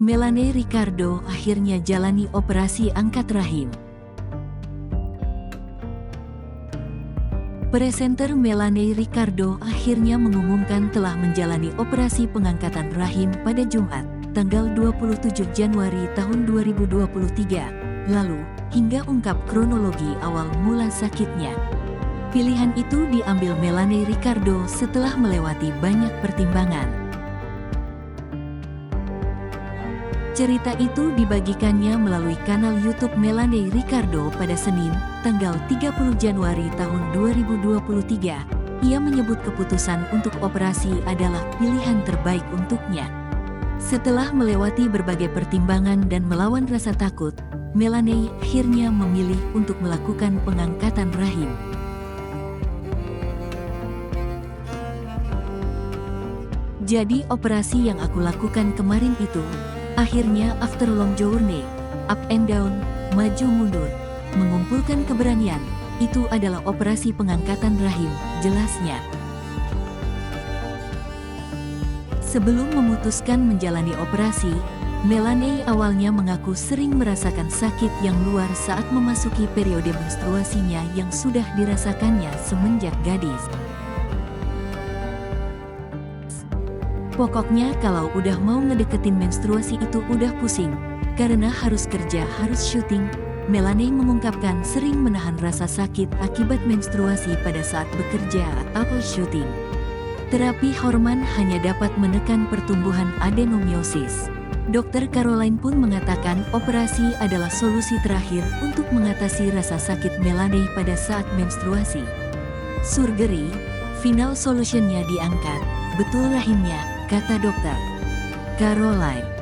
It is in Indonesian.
Melanie Ricardo akhirnya jalani operasi angkat rahim. Presenter Melanie Ricardo akhirnya mengumumkan telah menjalani operasi pengangkatan rahim pada Jumat, tanggal 27 Januari tahun 2023, lalu, hingga ungkap kronologi awal mula sakitnya. Pilihan itu diambil Melanie Ricardo setelah melewati banyak pertimbangan. Cerita itu dibagikannya melalui kanal YouTube Melanie Ricardo pada Senin, tanggal 30 Januari tahun 2023. Ia menyebut keputusan untuk operasi adalah pilihan terbaik untuknya. Setelah melewati berbagai pertimbangan dan melawan rasa takut, Melanie akhirnya memilih untuk melakukan pengangkatan rahim. Jadi operasi yang aku lakukan kemarin itu, akhirnya after long journey, up and down, maju mundur, mengumpulkan keberanian, itu adalah operasi pengangkatan rahim, jelasnya. Sebelum memutuskan menjalani operasi, Melanie awalnya mengaku sering merasakan sakit yang luar saat memasuki periode menstruasinya yang sudah dirasakannya semenjak gadis. Pokoknya kalau udah mau ngedeketin menstruasi itu udah pusing, karena harus kerja, harus syuting. Melanie mengungkapkan sering menahan rasa sakit akibat menstruasi pada saat bekerja atau syuting. Terapi hormon hanya dapat menekan pertumbuhan adenomiosis. Dokter Caroline pun mengatakan operasi adalah solusi terakhir untuk mengatasi rasa sakit Melanie pada saat menstruasi. Surgery, final solutionnya diangkat, betul rahimnya, kata dokter Caroline.